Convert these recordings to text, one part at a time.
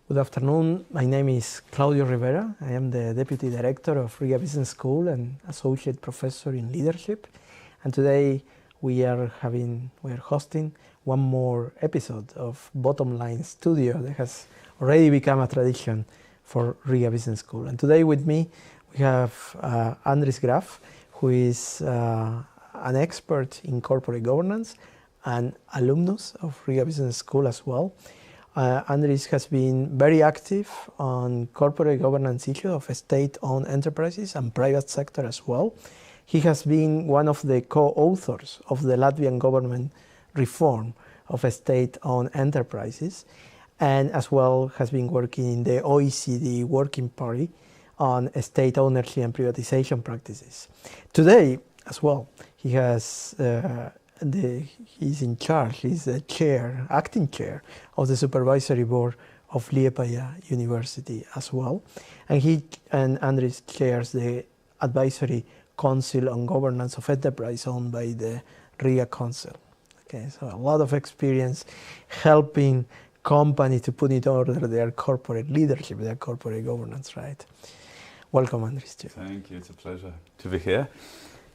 Good afternoon. My name is Claudio Rivera. I am the Deputy Director of Riga Business School and Associate Professor in Leadership. And today we are hosting one more episode of Bottom Line Studio that has already become a tradition for Riga Business School. And today with me we have Andris Grafs, who is an expert in corporate governance and alumnus of Riga Business School as well. Andris has been very active on corporate governance issues of state-owned enterprises and private sector as well. He has been one of the co-authors of the Latvian government reform of state-owned enterprises, and as well has been working in the OECD Working Party on state ownership and privatization practices. Today, as well, he has he's in charge. He's the chair, acting chair of the supervisory board of Liepāja University as well, and Andris chairs the advisory council on governance of enterprise owned by the Riga Council. Okay, so a lot of experience helping companies to put in order their corporate leadership, their corporate governance. Right. Welcome, Andris. Thank you. It's a pleasure to be here.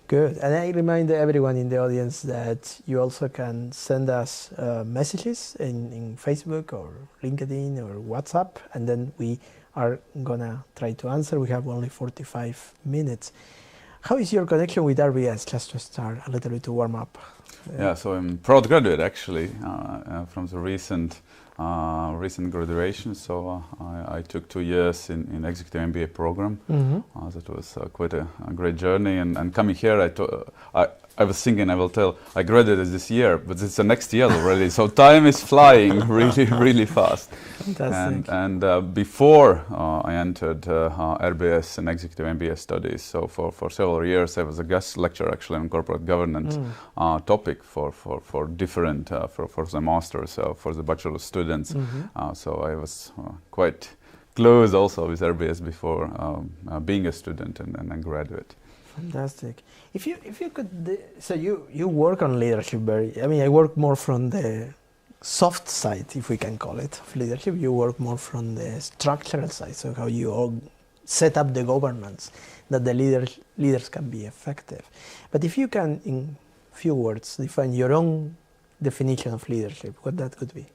Good. And I remind everyone in the audience that you also can send us messages in Facebook or LinkedIn or WhatsApp, and then we are gonna try to answer. We have only 45 minutes. How is your connection with RBS, just to start a little bit to warm up? Yeah, so I'm proud graduate actually from the recent graduation. So I took 2 years in Executive MBA program. Mm-hmm. That was quite a great journey. And coming here, I was thinking I graduated this year, but it's the next year already. So time is flying really fast. Fantastic. And before I entered RBS and Executive MBA studies, so for several years I was a guest lecturer actually on corporate governance topic for different for the masters, for the bachelor students. Mm-hmm. So I was quite close also with RBS before being a student and a graduate. Fantastic. If you could, so you work on leadership I work more from the soft side, if we can call it, of leadership. You work more from the structural side, so how you all set up the governance that the leaders can be effective. But if you can, in few words, define your own definition of leadership, what that could be?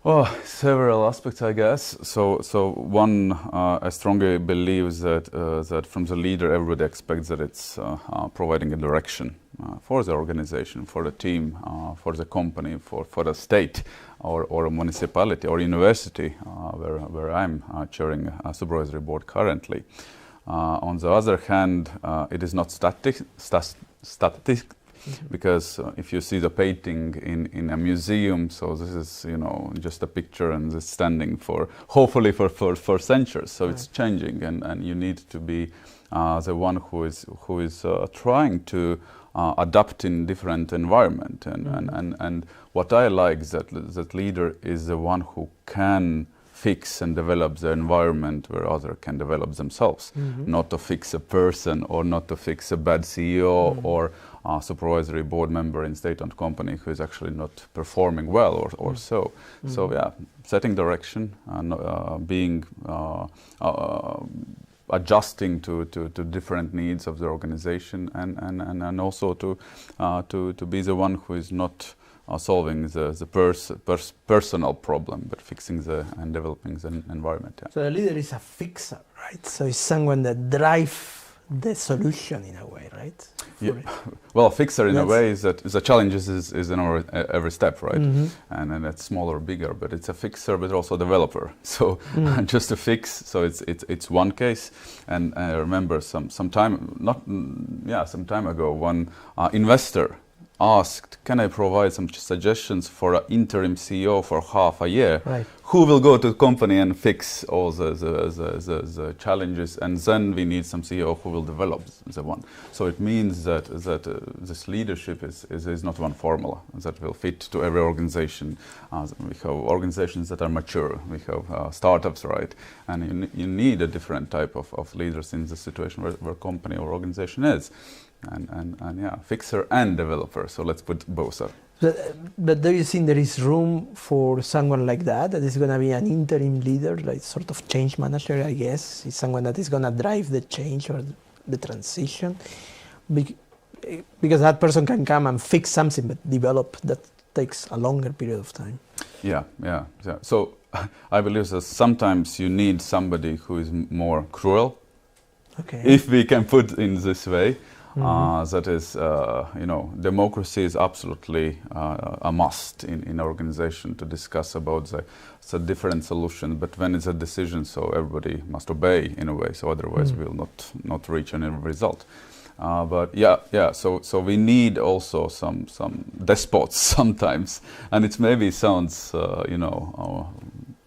Oh, several aspects, I guess. So one, I strongly believe that from the leader, everybody expects that it's providing a direction for the organization, for the team, for the company, for the state, or a municipality or university, where I'm chairing a supervisory board currently. On the other hand, it is not static. Because if you see the painting in a museum, so this is just a picture and it's standing hopefully for centuries. So it's changing, and you need to be the one who is trying to adapt in different environment. And what I like is that leader is the one who can fix and develop the environment where others can develop themselves, not to fix a person or not to fix a bad CEO or a supervisory board member in state-owned company who is actually not performing well or so. So yeah, setting direction and being adjusting to different needs of the organization and also to be the one who is not solving the personal problem, but fixing and developing the environment. Yeah. So the leader is a fixer, right? So it's someone that drives the solution in a way, right? Yeah. Well, a fixer in a way is that the challenge is in every step, right? Mm-hmm. And it's smaller or bigger, but it's a fixer, but also a developer. So just to fix, so it's one case. And I remember some time ago, one investor asked, can I provide some suggestions for an interim CEO for half a year? Right. Who will go to the company and fix all the challenges, and then we need some CEO who will develop the one. So it means that this leadership is not one formula that will fit to every organization. We have organizations that are mature, we have startups, right? And you need a different type of leaders in the situation where company or organization is. And yeah, fixer and developer. So let's put both up. But do you think there is room for someone like that is going to be an interim leader, like sort of change manager, I guess? Is someone that is going to drive the change or the transition? Because that person can come and fix something, but develop that takes a longer period of time. Yeah. So I believe that sometimes you need somebody who is more cruel, if we can put it in this way. That is, democracy is absolutely a must in organization to discuss about the different solutions. But when it's a decision, so everybody must obey in a way. So otherwise, we will not reach any result. So we need also some despots sometimes, and it maybe sounds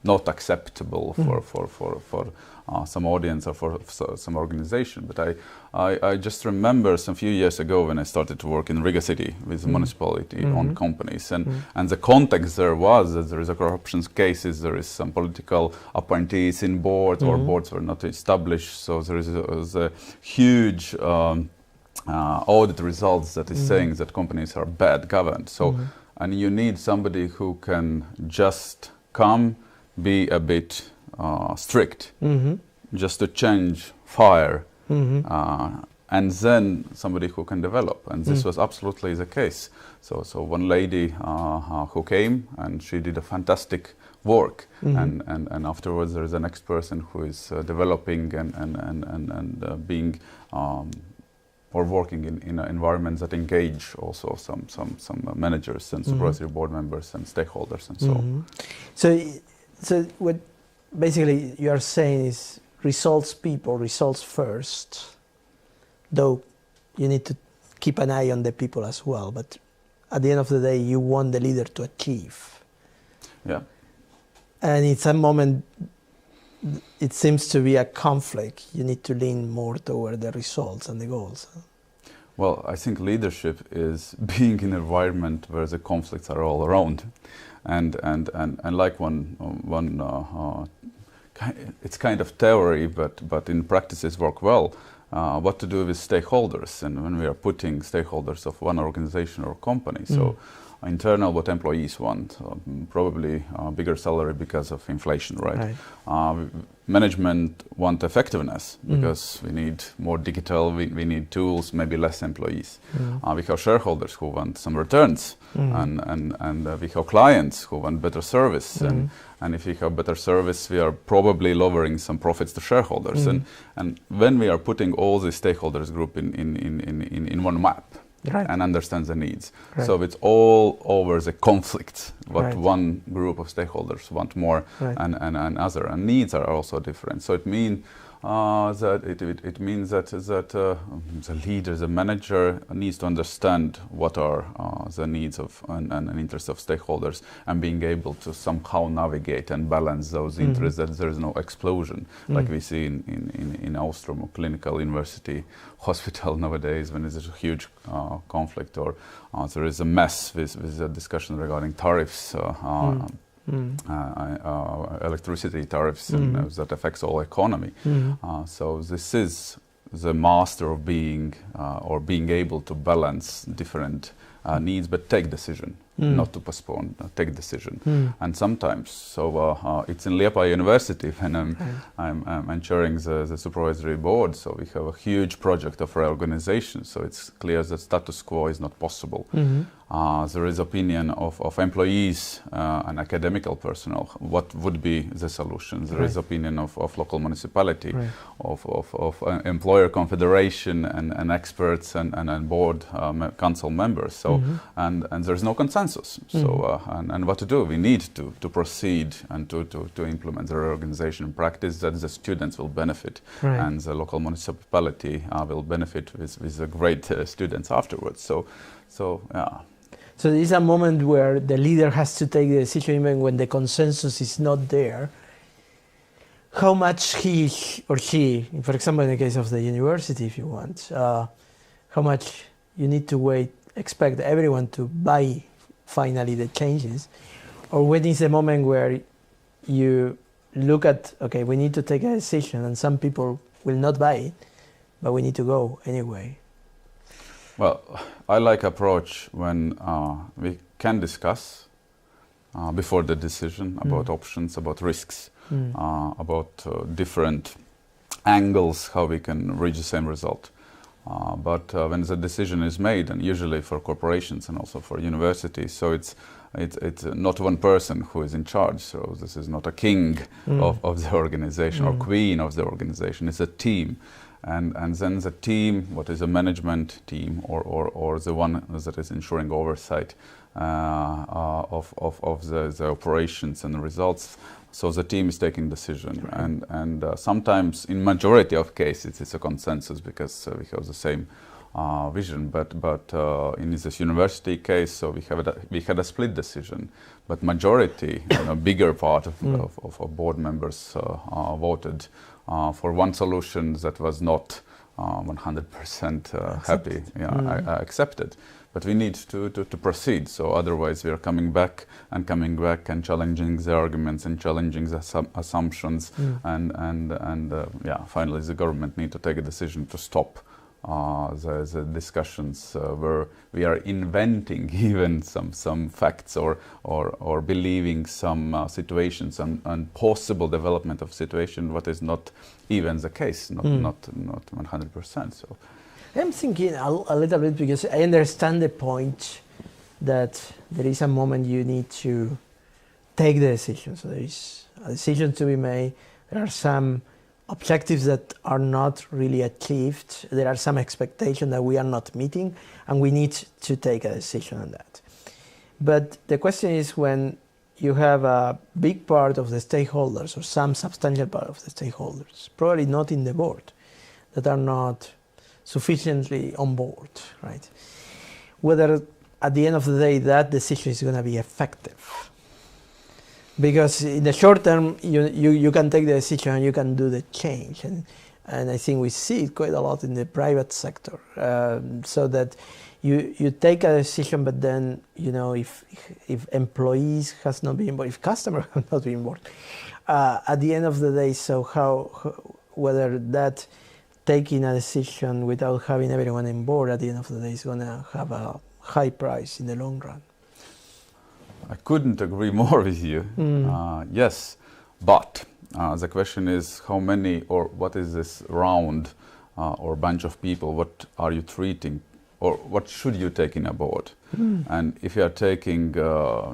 not acceptable for some audience or for some organization. But I just remember some few years ago when I started to work in Riga city with municipality-owned companies, and the context there was that there is a corruption cases, there is some political appointees in boards, or boards were not established, so there is a huge audit results that is saying that companies are bad governed. So, and you need somebody who can just come, be a bit strict, just to change fire, and then somebody who can develop. And this was absolutely the case. So one lady who came, and she did a fantastic work, and afterwards there is the next person who is developing and being or working in an environment that engage also some managers and supervisory board members and stakeholders and so on. So what basically you are saying is results first, though you need to keep an eye on the people as well, but at the end of the day you want the leader to achieve. Yeah. And it's a moment it seems to be a conflict. You need to lean more toward the results and the goals. Well, I think leadership is being in an environment where the conflicts are all around, and like one it's kind of theory, but in practices work well. What to do with stakeholders, and when we are putting stakeholders of one organization or company, so internal what employees want, probably bigger salary because of inflation, right? Management want effectiveness because we need more digital, we need tools, maybe less employees. We have shareholders who want some returns, and we have clients who want better service, and if we have better service, we are probably lowering some profits to shareholders. And when we are putting all the stakeholders group in one map, and understand the needs. So it's all over the conflict, what one group of stakeholders want more and other, and needs are also different. So it means that the leader, the manager needs to understand what are the needs of and interests of stakeholders, and being able to somehow navigate and balance those interests, that there is no explosion like we see in Austrum Clinical University Hospital nowadays, when there's a huge conflict, or there is a mess with the discussion regarding tariffs, electricity tariffs, and that affects all economy. So this is the master of being or being able to balance different needs, but take decision, not to postpone, take decision. And sometimes, so it's in Liepaja University when I'm chairing the supervisory board, so we have a huge project of reorganization, so it's clear that status quo is not possible. There is opinion of employees and academical personnel, what would be the solution. There is opinion of local municipality, of employer confederation and experts and board council members. So and there's no consensus. So and what to do? We need to proceed and to implement the reorganization practice that the students will benefit, and the local municipality will benefit with the great students afterwards. So yeah. So there is a moment where the leader has to take the decision even when the consensus is not there. How much he or she, for example in the case of the university if you want, how much you need to expect everyone to buy finally the changes, or when is the moment where you look at, okay, we need to take a decision and some people will not buy it, but we need to go anyway? Well, I like approach when we can discuss before the decision about options, about risks, about different angles, how we can reach the same result. But when the decision is made, and usually for corporations and also for universities, so it's not one person who is in charge. So this is not a king of the organization or queen of the organization. It's a team. And then the team, what is a management team or the one that is ensuring oversight of the operations and the results. So the team is taking decision, and sometimes in majority of cases it's a consensus because we have the same vision. But in this university case, so we had a split decision, but majority, bigger part of board members voted for one solution that was not 100% happy, accepted. But we need to proceed. So otherwise, we are coming back and challenging the arguments and challenging the assumptions, and finally, the government need to take a decision to stop the discussions where we are inventing even some facts or believing some situations and possible development of situation what is not even the case, not 100%. So I'm thinking a little bit because I understand the point that there is a moment you need to take the decision. So there is a decision to be made. There are some objectives that are not really achieved. There are some expectations that we are not meeting, and we need to take a decision on that. But the question is when you have a big part of the stakeholders or some substantial part of the stakeholders, probably not in the board, that are not sufficiently on board, right? Whether at the end of the day that decision is going to be effective. Because in the short term, you can take the decision and you can do the change. And I think we see it quite a lot in the private sector. So that you take a decision, but then, if employees has not been involved, if customers have not been involved, at the end of the day, so whether that taking a decision without having everyone on board at the end of the day is going to have a high price in the long run. I couldn't agree more with you. Yes, but the question is how many or what is this round or bunch of people, what are you treating or what should you take in a board? And if you are taking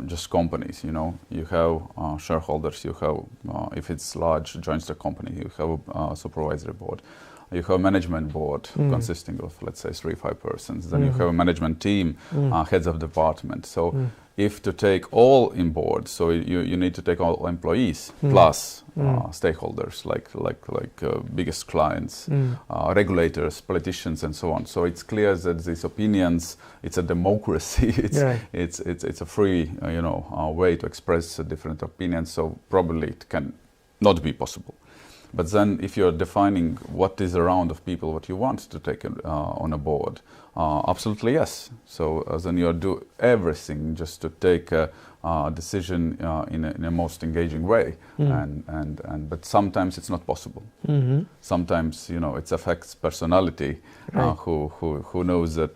just companies, you have shareholders, you have, if it's large joint stock company, you have a supervisory board. You have a management board consisting of, let's say, 3-5 persons. Then you have a management team, heads of department. So if to take all in board, so you need to take all employees plus stakeholders like biggest clients, regulators, politicians, and so on. So it's clear that these opinions, it's a democracy. It's a free way to express different opinions. So probably it can not be possible. But then if you're defining what is a round of people, what you want to take on a board, absolutely yes. So then you do everything just to take a decision in a most engaging way. But sometimes it's not possible. Sometimes, it affects personality, who knows that,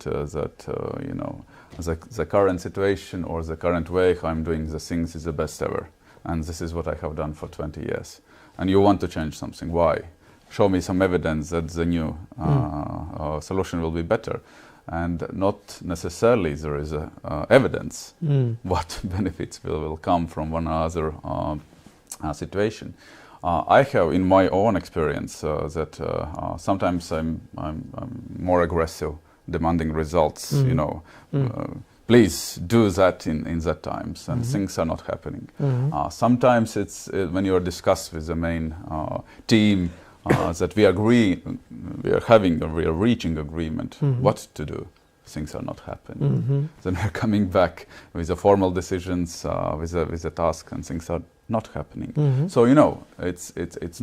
the current situation or the current way how I'm doing the things is the best ever. And this is what I have done for 20 years. And you want to change something. Why? Show me some evidence that the new solution will be better. And not necessarily there is evidence what benefits will come from one other situation. I have, in my own experience, that sometimes I'm more aggressive, demanding results. Please do that in that times, and things are not happening. Sometimes it's when you are discussed with the main team that we agree, we are reaching agreement what to do. Things are not happening. Then we're coming back with the formal decisions, with the task, and things are not happening. So it's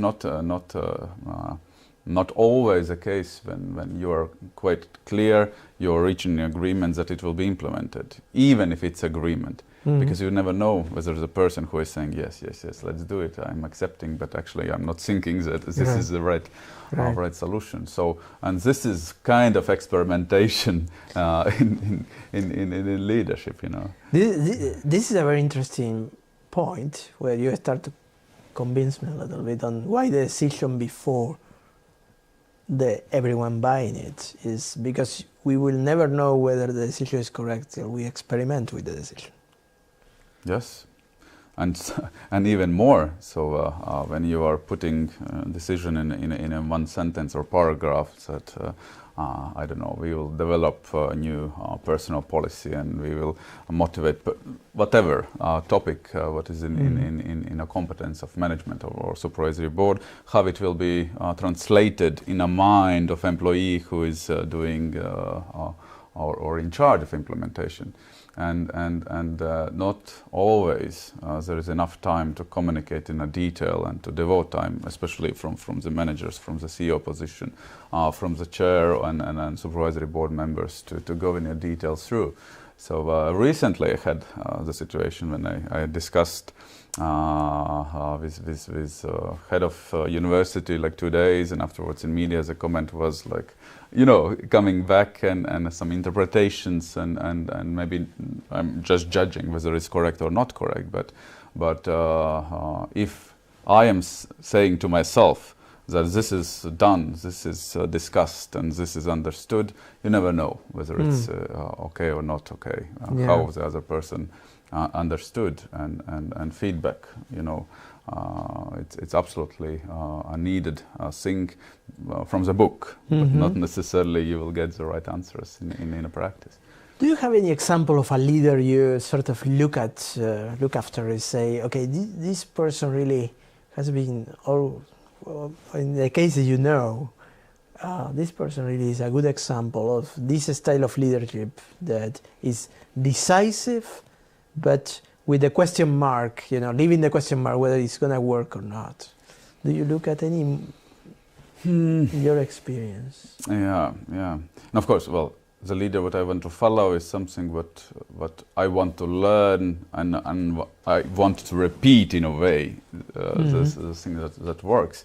not always the case when you are quite clear, you're reaching an agreement that it will be implemented, even if it's agreement. because you never know whether the person who is saying yes, let's do it, I'm accepting, but actually I'm not thinking that this is the right solution. So, and this is kind of experimentation in leadership, you know. This is a very interesting point where you start to convince me a little bit on why the decision before everyone buying it is because we will never know whether the decision is correct till we experiment with the decision. Yes, and even more. So when you are putting decision in one sentence or paragraph, that I don't know, we will develop a new personal policy and we will motivate whatever topic what is in a competence of management or supervisory board, how it will be translated in a mind of employee who is doing or in charge of implementation. And not always there is enough time to communicate in a detail and to devote time, especially from the managers, from the CEO position, from the chair and supervisory board members to go in details through. So recently I had the situation when I discussed with head of university like 2 days, and afterwards in media the comment was like, you know, coming back and some interpretations and maybe I'm just judging whether it's correct or not correct, but if I am saying to myself that this is done, this is discussed and this is understood, you never know whether it's okay or not okay, how the other person understood and feedback, you know. It's absolutely a needed thing from the book, but not necessarily you will get the right answers in a practice. Do you have any example of a leader you sort of look after and say, okay, this person really has been, in the cases you know, this person really is a good example of this style of leadership that is decisive, but with the question mark, you know, leaving the question mark whether it's going to work or not. Do you look at any in your experience? Yeah. And of course, well, the leader what I want to follow is something what I want to learn and I want to repeat in a way the thing that works.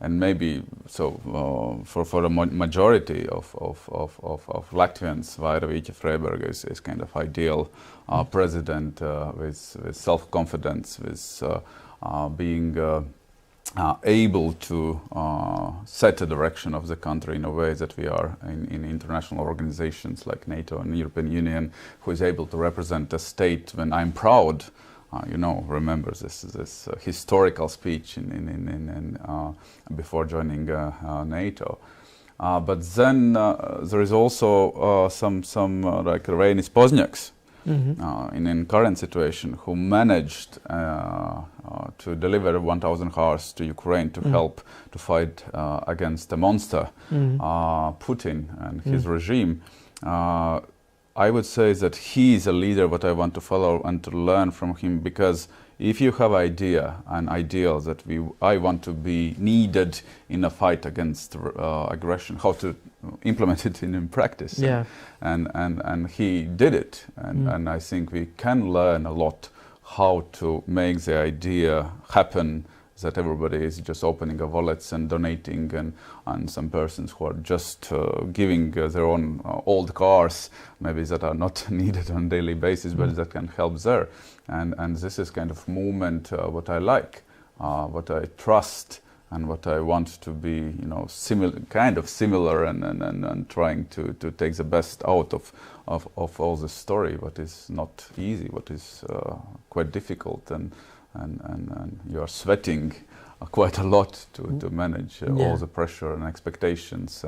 And maybe so for the majority of Latvians, Vaira Freiberg is kind of ideal president with self-confidence, with being able to set the direction of the country in a way that we are in international organizations like NATO and European Union, who is able to represent a state when I'm proud. You know, remember this historical speech before joining NATO. But then there is also some like Reinis Pozniaks in current situation who managed to deliver 1,000 cars to Ukraine to help to fight against the monster Putin and his regime. I would say that he is a leader what I want to follow and to learn from him, because if you have idea and ideal that I want to be needed in a fight against aggression, how to implement it in practice. Yeah. And he did it, and I think we can learn a lot how to make the idea happen, that everybody is just opening a wallets and donating, and some persons who are just giving their own old cars, maybe that are not needed on a daily basis, but that can help there. And this is kind of movement what I like, what I trust, and what I want to be, you know, similar, and trying to take the best out of all the story, what is not easy, what is quite difficult, and you are sweating quite a lot to manage all the pressure and expectations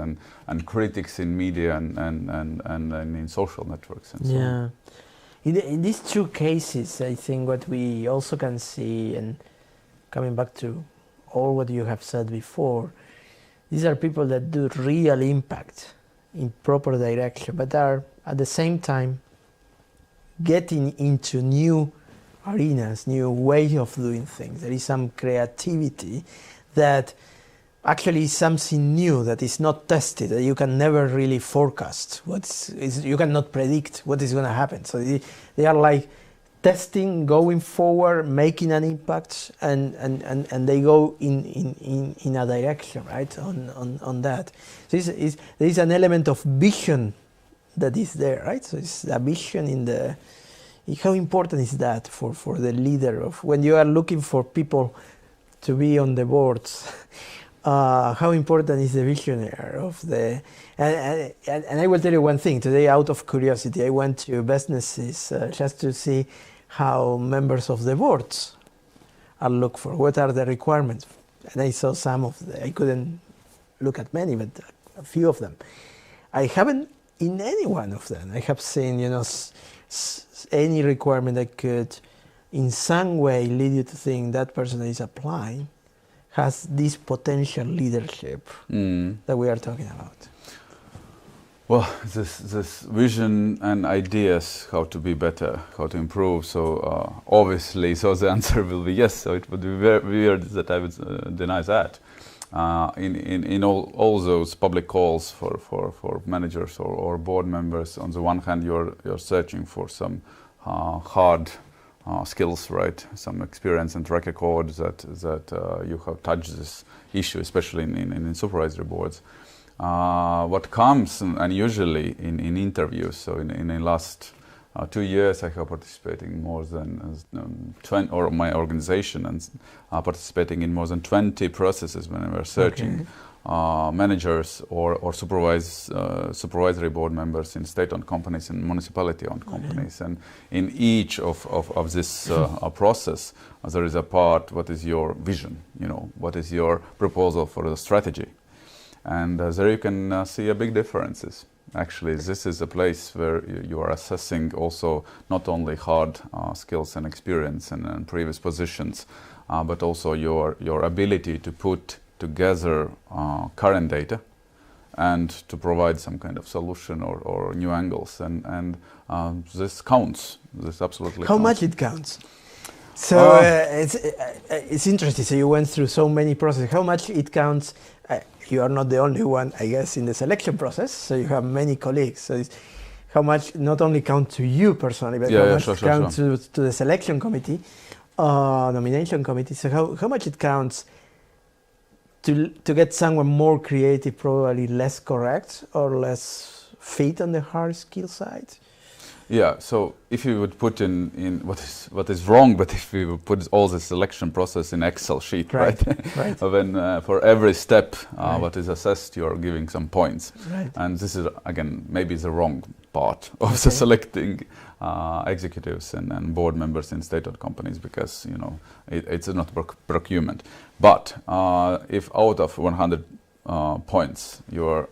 and critics in media and in social networks and so on. In these two cases, I think what we also can see, and coming back to all what you have said before, these are people that do real impact in proper direction, but are at the same time getting into new arenas, new way of doing things. There is some creativity that actually is something new that is not tested, that you can never really forecast. You cannot predict what is going to happen. So they are like testing, going forward, making an impact, and they go in a direction, right, on that. So there is an element of vision that is there, right? So it's a vision in the, how important is that for the leader of, when you are looking for people to be on the boards, how important is the visionary of the, and I will tell you one thing, today out of curiosity, I went to businesses just to see how members of the boards are looked for, what are the requirements, and I saw some of the, I couldn't look at many, but a few of them. I haven't, in any one of them, I have seen, you know, any requirement that could in some way lead you to think that person that is applying has this potential leadership that we are talking about. Well, this vision and ideas how to be better, how to improve. So obviously, so the answer will be yes. So it would be very weird that I would deny that. In all those public calls for managers or board members, on the one hand, you're searching for some hard skills, right? Some experience and track record that you have touched this issue, especially in supervisory boards. What comes, and usually in interviews, so in the last 2 years I have participated in more than 20, or my organization, and participating in more than 20 processes when we were searching managers or supervisory board members in state-owned companies and municipality-owned companies. And in each of this process, there is a part, what is your vision, you know, what is your proposal for the strategy? And there you can see a big differences. Actually, this is a place where you are assessing also not only hard skills and experience and previous positions, but also your ability to put together current data and to provide some kind of solution or new angles. And this counts. This absolutely How counts. much it counts? So it's interesting. So you went through so many processes. How much it counts? You are not the only one, I guess, in the selection process. So you have many colleagues. So it's how much not only count to you personally, but how much counts to the selection committee, nomination committee. So how much it counts to get someone more creative, probably less correct or less fit on the hard skill side? Yeah, so if you would put in what is wrong, but if we would put all the selection process in Excel sheet, right? Then for every step what is assessed, you are giving some points. And this is, again, maybe the wrong part of the selecting executives and board members in state-owned companies, because, you know, it's not procurement. But if out of 100 points, you're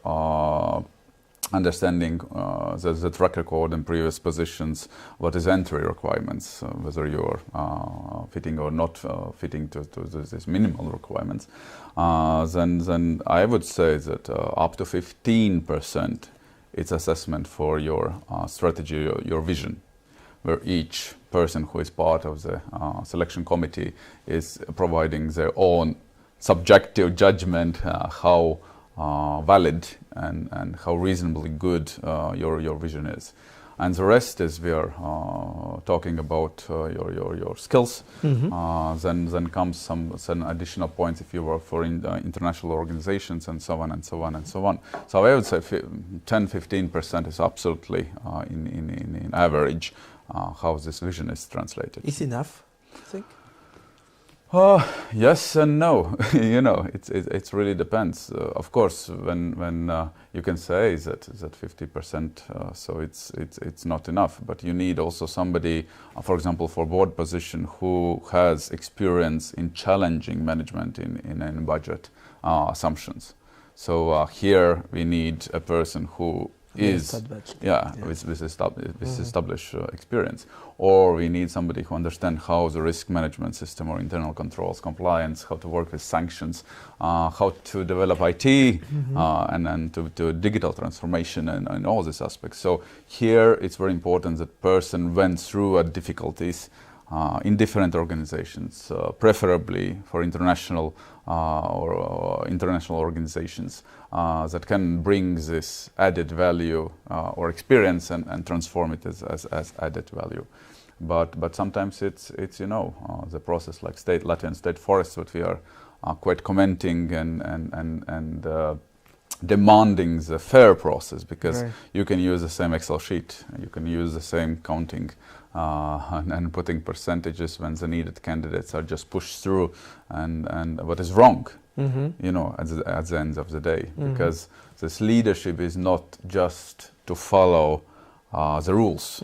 understanding the track record and previous positions, what is entry requirements, whether you're fitting or not fitting to these minimal requirements, then I would say that up to 15% it's assessment for your strategy, your vision, where each person who is part of the selection committee is providing their own subjective judgment how valid and how reasonably good your vision is. And the rest is we are talking about your skills. Then comes some additional points if you work for international organizations, and so on and so on and so on. So I would say 10-15% is absolutely in average how this vision is translated. Is enough, I think? Yes and no. You know, it really depends. Of course, when you can say that 50%, so it's not enough. But you need also somebody, for example, for board position, who has experience in challenging management in budget assumptions. So here we need a person who is with established experience, or we need somebody who understands how the risk management system or internal controls, compliance, how to work with sanctions, how to develop IT, and to digital transformation and all these aspects. So here it's very important that person went through difficulties in different organizations, preferably for international or international organizations that can bring this added value or experience and transform it as added value. but sometimes it's the process like Latvian state forests, what we are quite commenting and demanding the fair process, because you can use the same Excel sheet, you can use the same counting and putting percentages when the needed candidates are just pushed through, and what is wrong, at the end of the day, because this leadership is not just to follow the rules,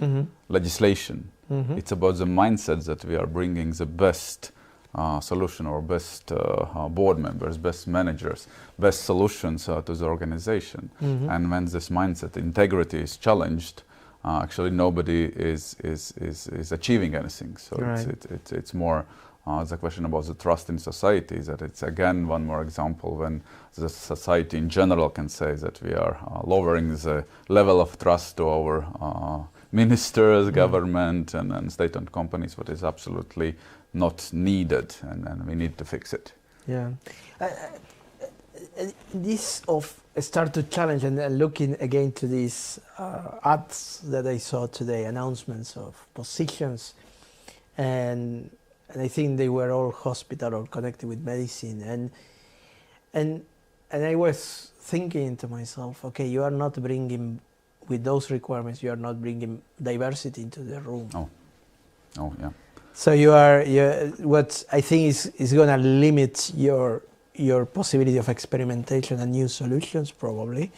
legislation. It's about the mindset that we are bringing the best solution, or best board members, best managers, best solutions to the organization. And when this mindset, integrity, is challenged, actually nobody is achieving anything. So it's more the question about the trust in society, that it's again one more example when the society in general can say that we are lowering the level of trust to our ministers, government and state-owned companies, what is absolutely not needed, and we need to fix it. Yeah. This of start to challenge, and looking again to these ads that I saw today, announcements of positions, and I think they were all hospital or connected with medicine, and I was thinking to myself, okay, you are not bringing, with those requirements, you are not bringing diversity into the room. Oh yeah. So what I think is going to limit your possibility of experimentation and new solutions, probably,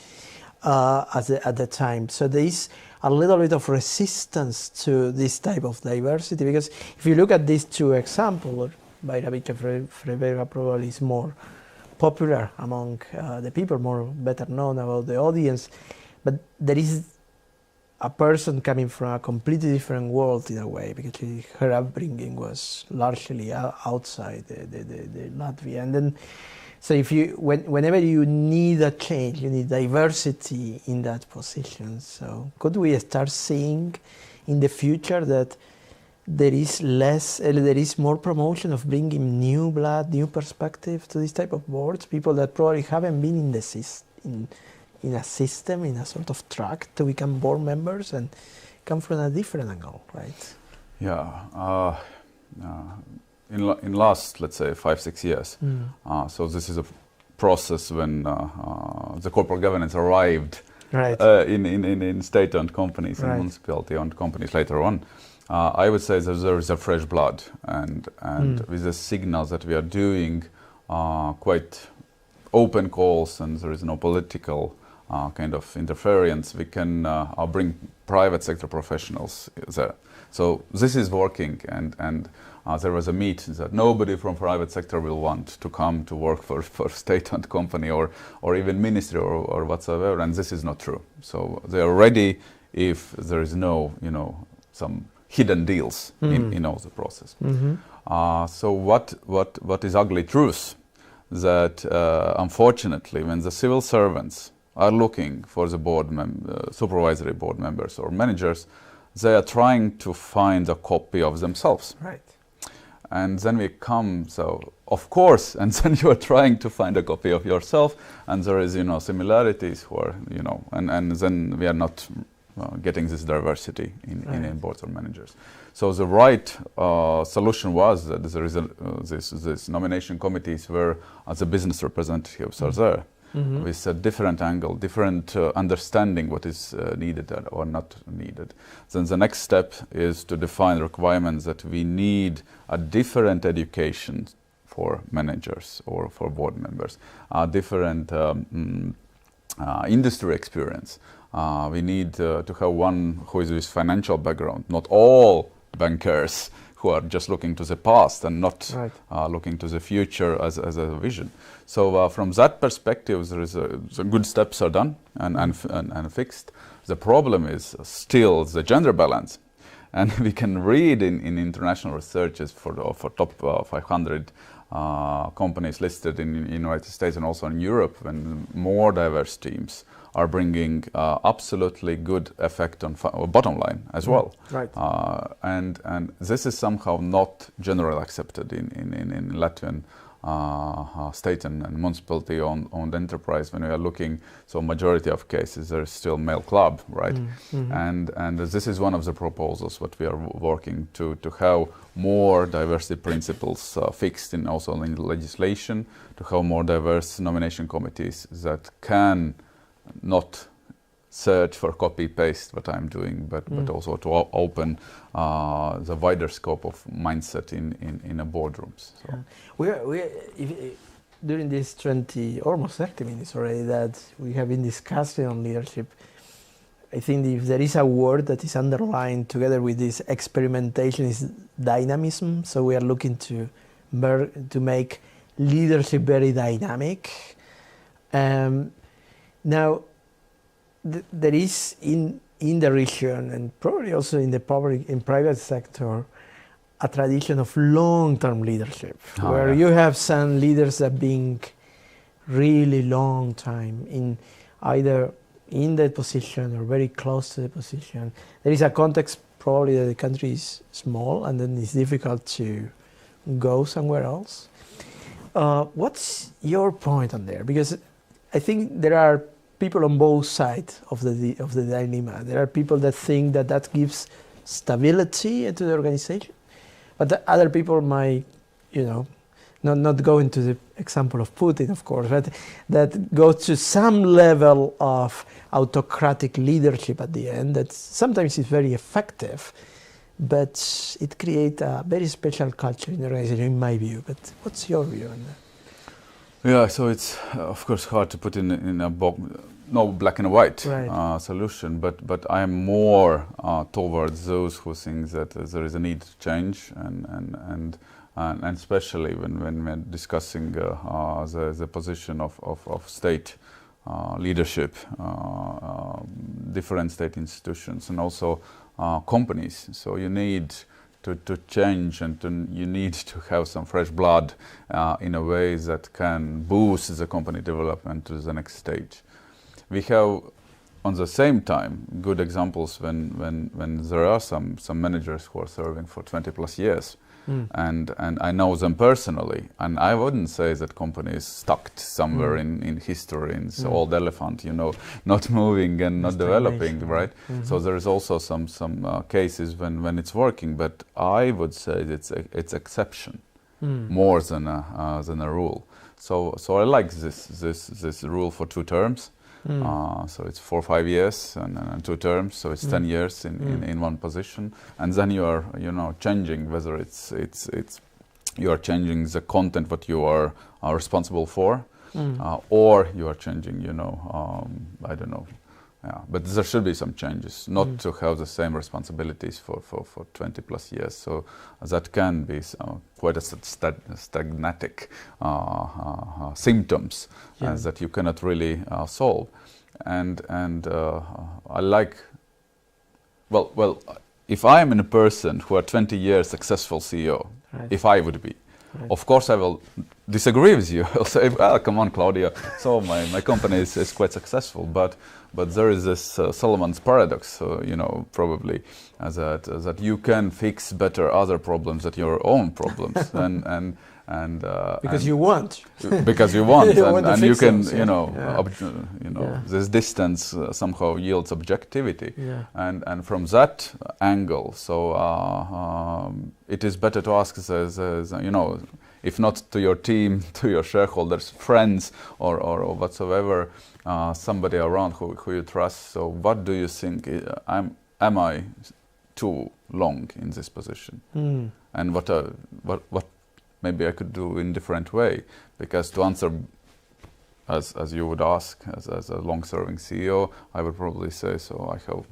at the time. So there is a little bit of resistance to this type of diversity, because if you look at these two examples, Rivera probably is more popular among the people, better known about the audience, but there is a person coming from a completely different world in a way, because her upbringing was largely outside the Latvia. And then, so whenever you need a change, you need diversity in that position. So could we start seeing in the future that there is more promotion of bringing new blood, new perspective to this type of boards, people that probably haven't been in the system, in a system, in a sort of track to become board members and come from a different angle, right? Yeah. In last, let's say, 5-6 years, so this is a process when the corporate governance arrived in state-owned companies and municipality-owned companies later on. I would say that there is a fresh blood, and with the signals that we are doing quite open calls, and there is no political kind of interference, we can bring private sector professionals there. So this is working, and there was a myth that nobody from private sector will want to come to work for state-owned company or even ministry or whatsoever, and this is not true. So they are ready if there is no, some hidden deals in all the process. So what is ugly truth? That unfortunately, when the civil servants are looking for the supervisory board members or managers, they are trying to find a copy of themselves. Right. And then we come, so of course, and then you are trying to find a copy of yourself, and there is, similarities, and then we are not getting this diversity in boards or managers. So the right solution was that there is this nomination committees where the business representatives are there. With a different angle, different understanding what is needed or not needed. Then the next step is to define requirements that we need a different education for managers or for board members, a different industry experience. We need to have one who is with financial background, not all bankers who are just looking to the past and not looking to the future as a vision. So from that perspective, the good steps are done and fixed. The problem is still the gender balance. And we can read in international researches for top 500 companies listed in the United States and also in Europe, when more diverse teams are bringing absolutely good effect on bottom line as well. And this is somehow not generally accepted in Latvian state and municipality-owned enterprise, when we are looking, so majority of cases there is still male club, right? And this is one of the proposals what we are working to have more diversity principles fixed in also in the legislation, to have more diverse nomination committees that can not search for copy-paste what I'm doing, but also to open the wider scope of mindset in the boardrooms. So. During these 20, almost 30 minutes already that we have been discussing on leadership, I think if there is a word that is underlined together with this experimentation is dynamism. So we are looking to make leadership very dynamic. Now, there is in the region and probably also in the public and private sector a tradition of long-term leadership, where you have some leaders that being really long time in either in that position or very close to the position. There is a context probably that the country is small and then it's difficult to go somewhere else. What's your point on there? Because I think there are people on both sides of the dilemma. There are people that think that gives stability to the organization, but the other people might, not go into the example of Putin, of course, but that goes to some level of autocratic leadership at the end that sometimes is very effective, but it creates a very special culture in the organization, in my view. But what's your view on that? Yeah, so it's of course hard to put in a no black and white solution, but I'm more towards those who think that there is a need to change, and especially when we're discussing the position of state leadership, different state institutions, and also companies. So you need to change, and you need to have some fresh blood in a way that can boost the company development to the next stage. We have, on the same time, good examples when there are some managers who are serving for 20 plus years. And I know them personally, and I wouldn't say that company is stuck somewhere in history, in the old elephant, not moving and not developing, right? So there is also some cases when it's working, but I would say it's exception more than a rule. So I like this rule for 2 terms. So it's 4 or 5 years and 2 terms, so it's 10 years in one position, and then you are changing whether it's you are changing the content what you are responsible for, or you are changing I don't know, but there should be some changes, not to have the same responsibilities for 20 plus years. So that can be quite a stagnatic symptoms that you cannot really solve. And I like, well, if I am in a person who are 20 years successful CEO, if I would be, of course I will disagree with you. I'll say, well, come on, Claudio. So my company is quite successful, but there is this Solomon's paradox, probably that you can fix better other problems than your own problems, and because you want, because you want, and you can, those, this distance somehow yields objectivity, and from that angle, so it is better to ask, if not to your team, to your shareholders, friends, or whatsoever, somebody around who you trust. So, what do you think? Am I too long in this position? And what maybe I could do in different way? Because to answer, as you would ask, as a long-serving CEO, I would probably say, so I have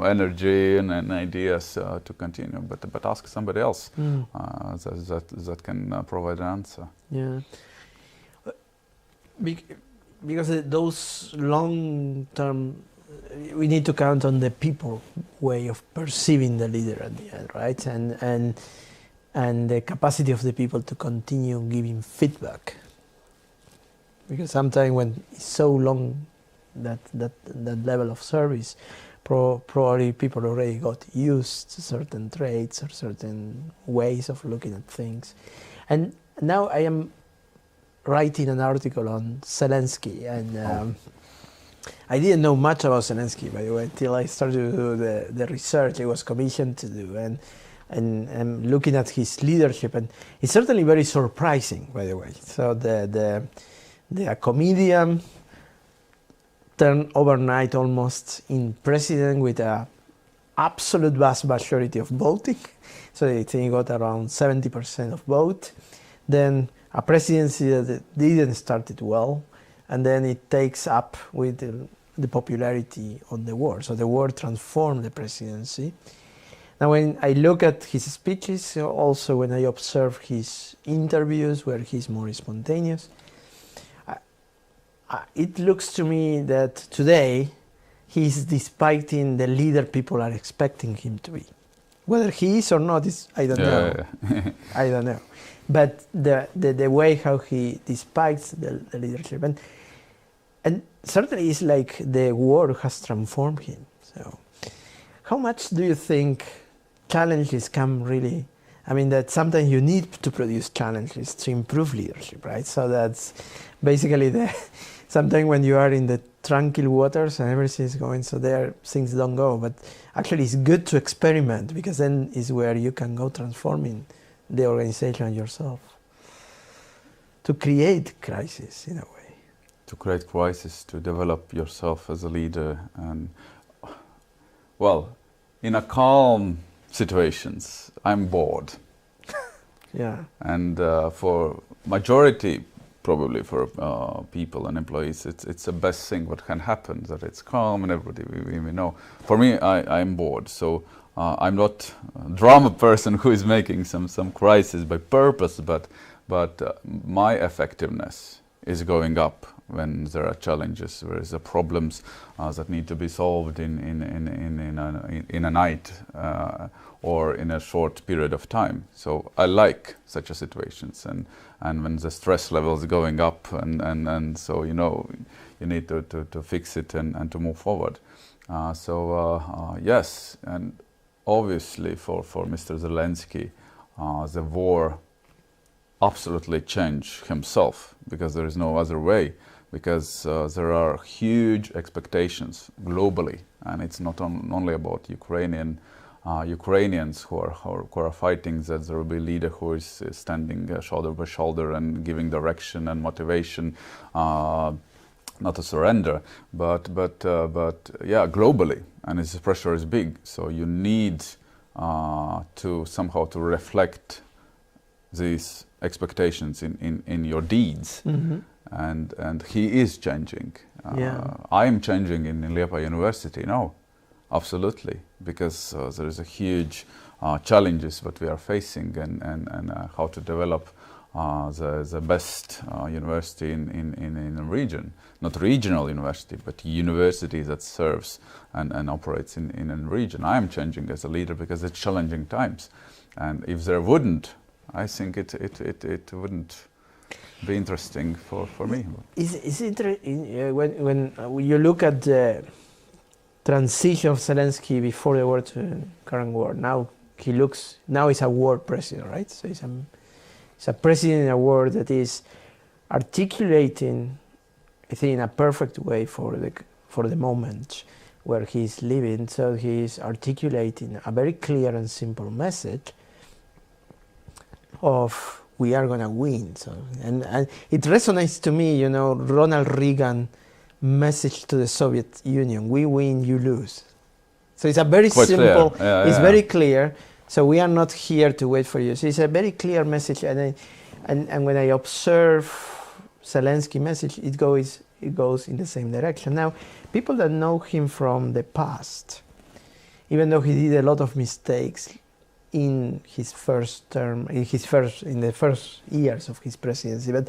energy and ideas to continue, but ask somebody else that can provide an answer. Yeah, because those long-term, we need to count on the people way of perceiving the leader at the end, right? And the capacity of the people to continue giving feedback. Because sometimes when it's so long, that level of service, probably people already got used to certain traits or certain ways of looking at things. And now I am writing an article on Zelensky, and I didn't know much about Zelensky, by the way, until I started to do the research I was commissioned to do, and looking at his leadership, and it's certainly very surprising, by the way. So the comedian turned overnight almost in president with a absolute vast majority of voting. So I think he got around 70% of vote. Then a presidency that didn't start it well, and then it takes up with the popularity on the war. So the war transformed the presidency. Now when I look at his speeches, also when I observe his interviews where he's more spontaneous, it looks to me that today he's despite the leader people are expecting him to be. Whether he is or not, I don't know. Yeah. I don't know. But the way how he despises the leadership, and certainly it's like the war has transformed him. So how much do you think challenges come really? I mean, that sometimes you need to produce challenges to improve leadership, right? So that's basically sometimes when you are in the tranquil waters and everything is going, so there things don't go. But actually it's good to experiment, because then is where you can go transforming the organization and yourself. To create crisis in a way. To create crisis, to develop yourself as a leader, and well, in a calm situations, I'm bored. Yeah. And for majority, probably for people and employees, it's the best thing what can happen, that it's calm and everybody we know. For me, I'm bored, so I'm not a drama person who is making some crisis by purpose, but my effectiveness is going up when there are challenges, there is problems that need to be solved in a night or in a short period of time. So I like such a situations, and when the stress level is going up, and so you need to fix it and to move forward. Yes, and obviously for Mr. Zelensky, the war absolutely changed himself, because there is no other way, because there are huge expectations globally, and it's not only about Ukrainians who are fighting, that there will be a leader who is standing shoulder by shoulder and giving direction and motivation, not to surrender, but yeah, globally, and the pressure is big. So you need to somehow to reflect these expectations in your deeds, and he is changing. I am changing in Liepa University now, absolutely, because there is a huge challenges that we are facing, and how to develop the best university in a region, not regional university, but university that serves and operates in a region. I am changing as a leader because it's challenging times, and if there wouldn't, I think it wouldn't be interesting for me. It's interesting when you look at the transition of Zelensky before the war to current war. Now he's a war president, right? So he's a president in a war that is articulating, I think, in a perfect way for the moment where he's living. So he's articulating a very clear and simple message of we are going to win. So and it resonates to me, Ronald Reagan message to the Soviet Union: we win, you lose. So it's a very quite simple, clear. It's very clear. So we are not here to wait for you. So it's a very clear message, and when I observe Zelensky message, it goes in the same direction. Now, people that know him from the past, even though he did a lot of mistakes in his first term, in the first years of his presidency, but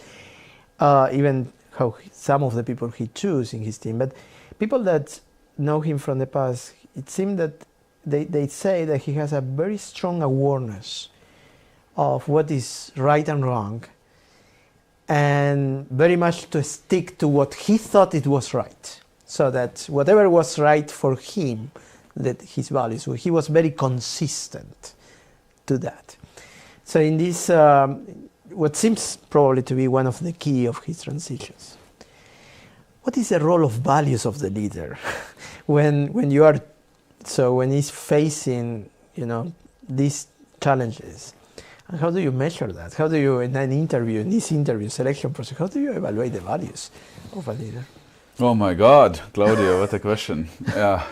even how some of the people he chose in his team, but people that know him from the past, it seems that they say that he has a very strong awareness of what is right and wrong, and very much to stick to what he thought it was right, so that whatever was right for him, that his values, he was very consistent to that. So in this what seems probably to be one of the key of his transitions. What is the role of values of the leader when he's facing, these challenges? And how do you measure that? How do you, in this interview selection process, how do you evaluate the values of a leader? Oh my God, Claudio, what a question. Yeah.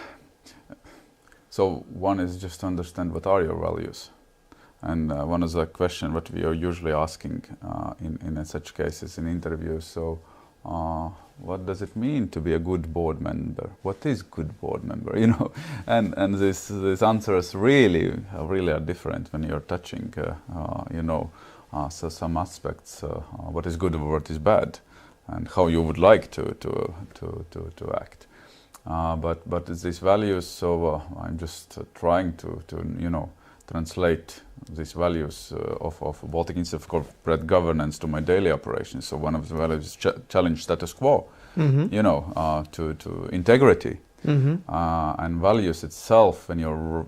So one is just to understand what are your values. And one is a question what we are usually asking in such cases in interviews. So what does it mean to be a good board member? What is good board member? And these answers really are different when you're touching, so some aspects. What is good or what is bad, and how you would like to act. But these values. So I'm just trying to translate these values of Baltic Institute of Corporate Governance to my daily operations. So one of the values is challenge status quo, to integrity. And values itself, when you're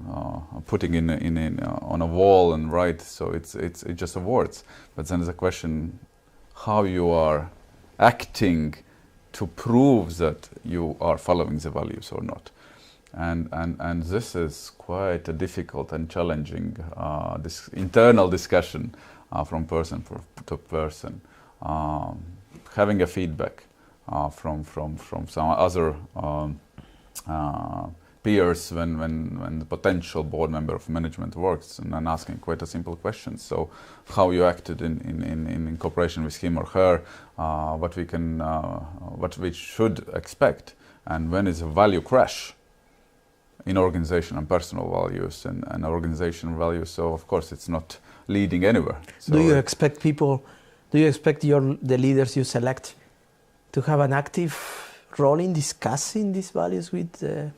putting in on a wall and write, so it's just words. But then there's a question how you are acting to prove that you are following the values or not. And this is quite a difficult and challenging this internal discussion from person to person. Having a feedback from some other peers when the potential board member of management works, and asking quite a simple question. So how you acted in cooperation with him or her, what we should expect, and when is a value crash in organization and personal values and organizational values. So of course it's not leading anywhere. So do you expect the leaders you select to have an active role in discussing these values with the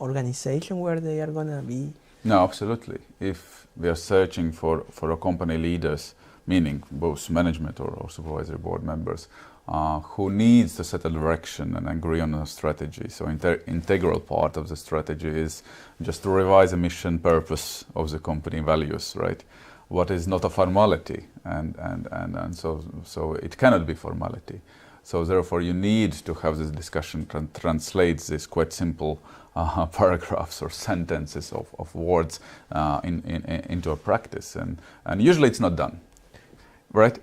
organization where they are going to be? No, absolutely. If we are searching for a company leaders, meaning both management or supervisory board members, who needs to set a direction and agree on a strategy. So integral part of the strategy is just to revise the mission, purpose of the company, values, right? What is not a formality, and so it cannot be formality. So therefore you need to have this discussion translates this quite simple paragraphs or sentences of words into a practice, and usually it's not done. Right?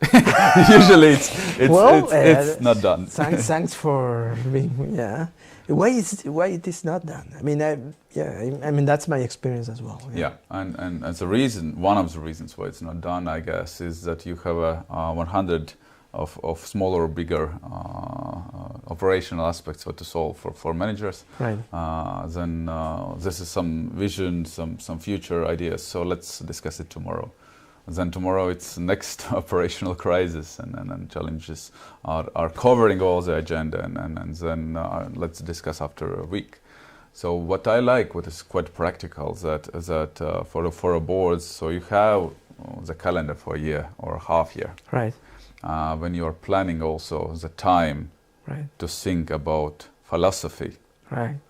Usually it's not done. Thanks for being, Why it is not done? I mean, that's my experience as well. Yeah, and as a reason, one of the reasons why it's not done, I guess, is that you have a 100 of smaller or bigger operational aspects to solve for managers. Right. Then this is some vision, some future ideas. So let's discuss it tomorrow. Then tomorrow it's next operational crisis and challenges are covering all the agenda, and then let's discuss after a week. So what I like, what is quite practical, that for a board, so you have the calendar for a year or a half year. Right. When you are planning also the time to think about philosophy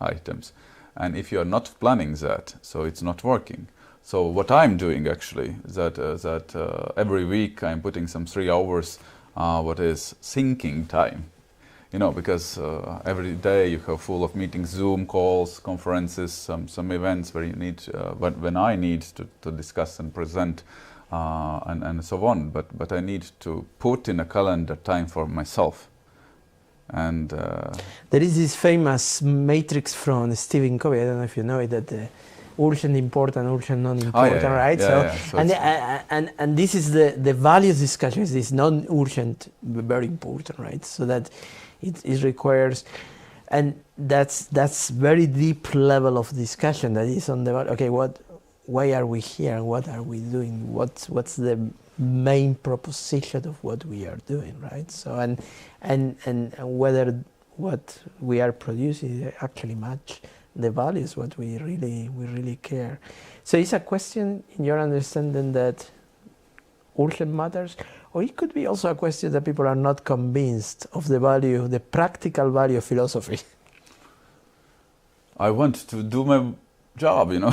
items, and if you are not planning that, so it's not working. So what I'm doing actually is that every week I'm putting some 3 hours what is thinking time, because every day you have full of meetings, Zoom calls, conferences, some events where you need when I need to discuss and present and so on, but I need to put in a calendar time for myself. And there is this famous matrix from Stephen Covey, I don't know if you know it, that urgent, important, urgent, non-important, right? So and this is the values discussion is this non-urgent, very important, right? So that it requires, and that's very deep level of discussion that is on the why are we here? What are we doing? What's the main proposition of what we are doing, right? So and whether what we are producing actually match the values, what we really care. So it's a question in your understanding that urgent matters, or it could be also a question that people are not convinced of the practical value of philosophy. I want to do my job, you know.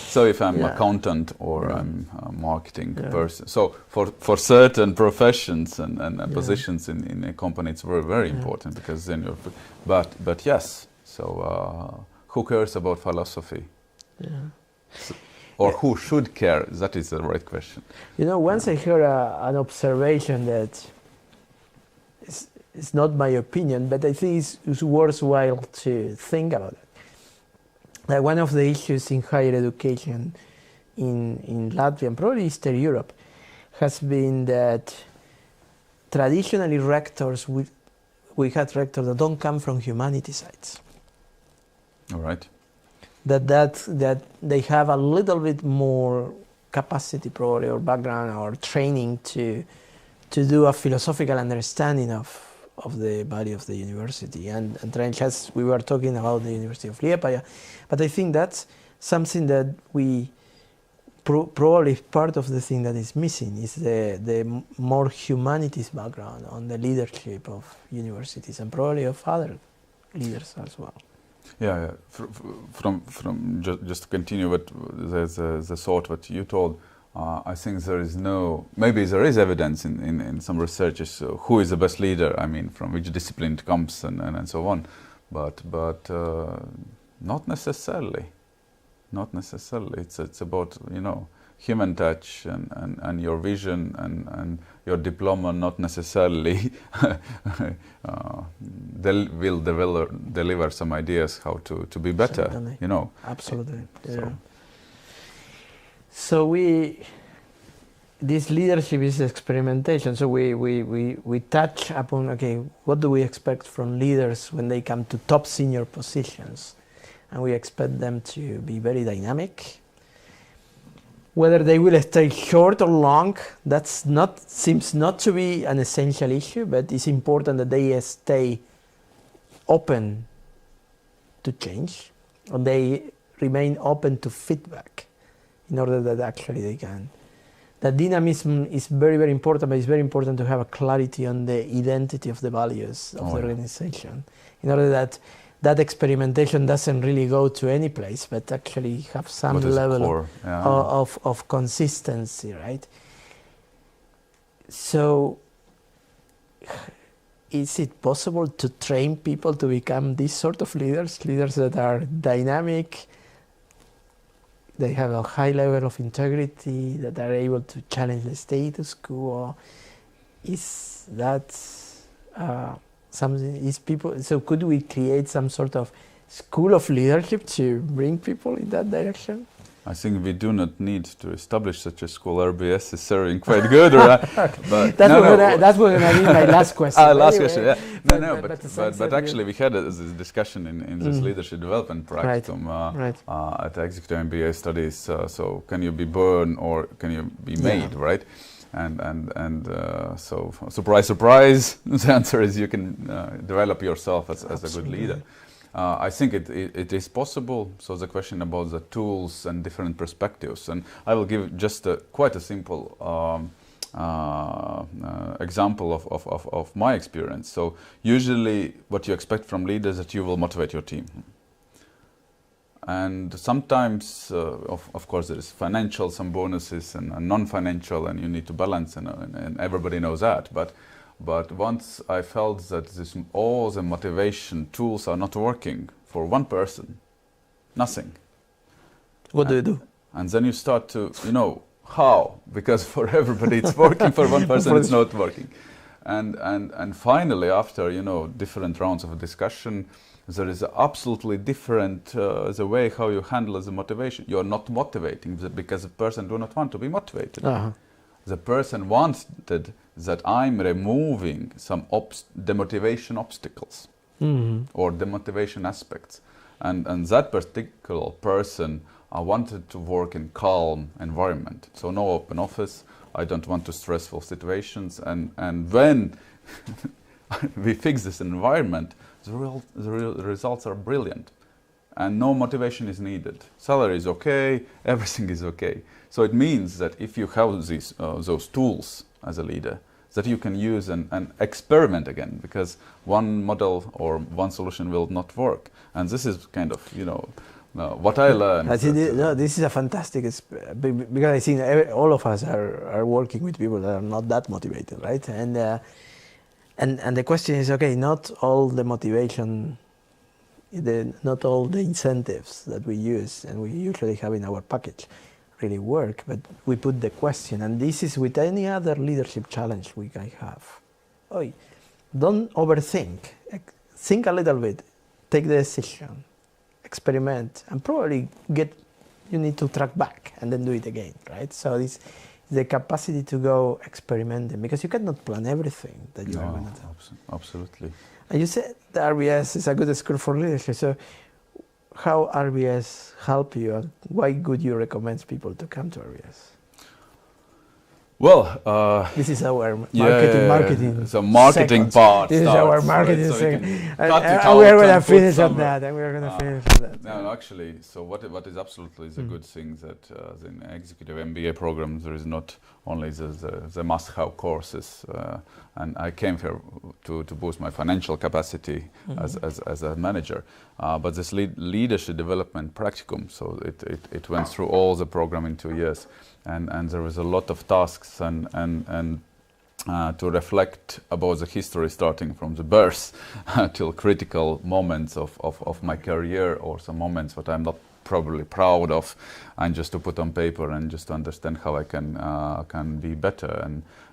So if I'm accountant or I'm a marketing person, so for certain professions and positions in a company, it's very, very important, because then you're, but yes, so who cares about philosophy? So, or who should care? That is the right question. You know, once I heard an observation that it's not my opinion, but I think it's worthwhile to think about it. Like, one of the issues in higher education in Latvia and probably Eastern Europe has been that traditionally rectors, we had rectors that don't come from humanity sides. All right. That they have a little bit more capacity probably, or background or training to do a philosophical understanding of the value of the university. And as we were talking about the University of Liepaja, but I think that's something that we probably part of the thing that is missing is the more humanities background on the leadership of universities and probably of other leaders as well. Yeah. From just to continue with the thought what you told, I think there is maybe there is evidence in some researches who is the best leader. I mean, from which discipline it comes and so on, but not necessarily. Not necessarily. It's about, you know, human touch and your vision and your diploma not necessarily will deliver some ideas how to be better. Certainly. You know. Absolutely. Yeah. So this leadership is experimentation. So we touch upon, okay, what do we expect from leaders when they come to top senior positions? And we expect them to be very dynamic. Whether they will stay short or long, seems not to be an essential issue, but it's important that they stay open to change, and they remain open to feedback in order that actually they can. That dynamism is very, very important, but it's very important to have a clarity on the identity of the values of the organization, in order that experimentation doesn't really go to any place, but actually have some level of consistency, right? So, is it possible to train people to become these sort of leaders that are dynamic, they have a high level of integrity, that are able to challenge the status quo? Is that something, is people, so could we create some sort of school of leadership to bring people in that direction? I think we do not need to establish such a school. RBS is serving quite good, right? But that's going to be my last question. Last question, yeah. But actually we had this discussion in this Leadership Development Practicum at Executive MBA studies. So can you be born or can you be made, right? And so surprise, surprise, the answer is you can develop yourself as a good leader. I think it is possible. So the question about the tools and different perspectives, and I will give just quite a simple example of my experience. So usually what you expect from leaders is that you will motivate your team. And sometimes, of course, there is financial, some bonuses and non-financial, and you need to balance, and everybody knows that. But once I felt that all the motivation tools are not working for one person, nothing. What do you do? And then you start to, how? Because for everybody it's working, for one person it's not working. And finally, after, different rounds of discussion, there is absolutely different the way how you handle the motivation. You are not motivating because the person do not want to be motivated. The person wanted that I'm removing some demotivation obstacles or demotivation aspects. And that particular person wanted to work in calm environment. So no open office, I don't want to stressful situations. And when we fix this environment, the results are brilliant. And no motivation is needed. Salary is okay, everything is okay. So it means that if you have those tools as a leader, that you can use and experiment again, because one model or one solution will not work. And this is kind of, No, what I learned. This is a fantastic, because I think all of us are working with people that are not that motivated, right? And the question is, okay, not all the motivation, not all the incentives that we use and we usually have in our package really work, but we put the question, and this is with any other leadership challenge we can have. Don't overthink. Think a little bit, take the decision, experiment, and probably you need to track back and then do it again, right? So this the capacity to go experimenting, because you cannot plan everything that you are going to do. Absolutely. And you said the RBS is a good school for leadership. So how RBS help you, and why would you recommend people to come to RBS? Well, this is our marketing. So marketing part. This starts, is our marketing right? So segment. And we are going to finish on that. And we are going to finish on that. No, actually. So what is absolutely is a good thing that in Executive MBA programs there is not only the must-have courses, and I came here to boost my financial capacity as a manager. But this Leadership Development Practicum, so it went through all the program in 2 years. And there was a lot of tasks and to reflect about the history starting from the birth till critical moments of my career, or some moments that I'm not probably proud of, and just to put on paper and just to understand how I can be better,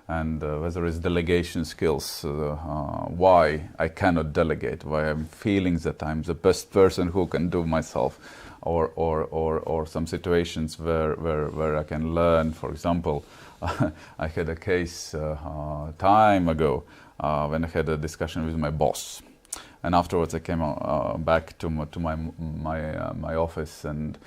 and whether it's delegation skills, why I cannot delegate, why I'm feeling that I'm the best person who can do myself. Or some situations where I can learn. For example, I had a case time ago when I had a discussion with my boss, and afterwards I came back to my office, and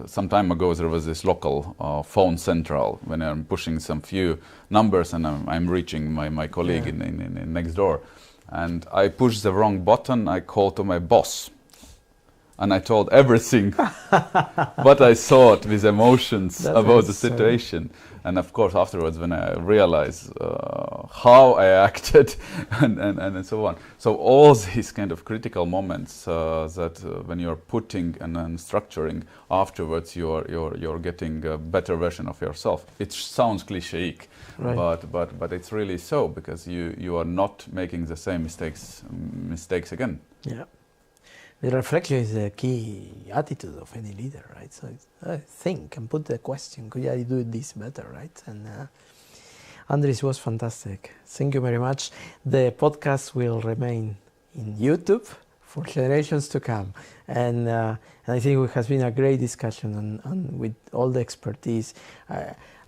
some time ago there was this local phone central when I'm pushing some few numbers and I'm reaching my colleague in next door, and I pushed the wrong button. I called to my boss. And I told everything what I thought with emotions about the situation. And of course, afterwards, when I realized how I acted and so on. So all these kind of critical moments that when you're putting and structuring, afterwards you're getting a better version of yourself. It sounds cliche, right. but it's really so, because you are not making the same mistakes again. Yeah. The reflection is the key attitude of any leader, right? So think and put the question, could I do this better, right? And Andris was fantastic. Thank you very much. The podcast will remain in YouTube for generations to come. And I think it has been a great discussion on with all the expertise.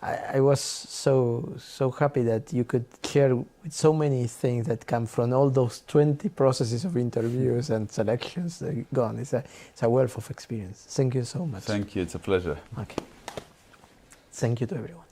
I was so happy that you could share with so many things that come from all those 20 processes of interviews and selections that go on. It's a wealth of experience. Thank you so much. Thank you. It's a pleasure. Okay. Thank you to everyone.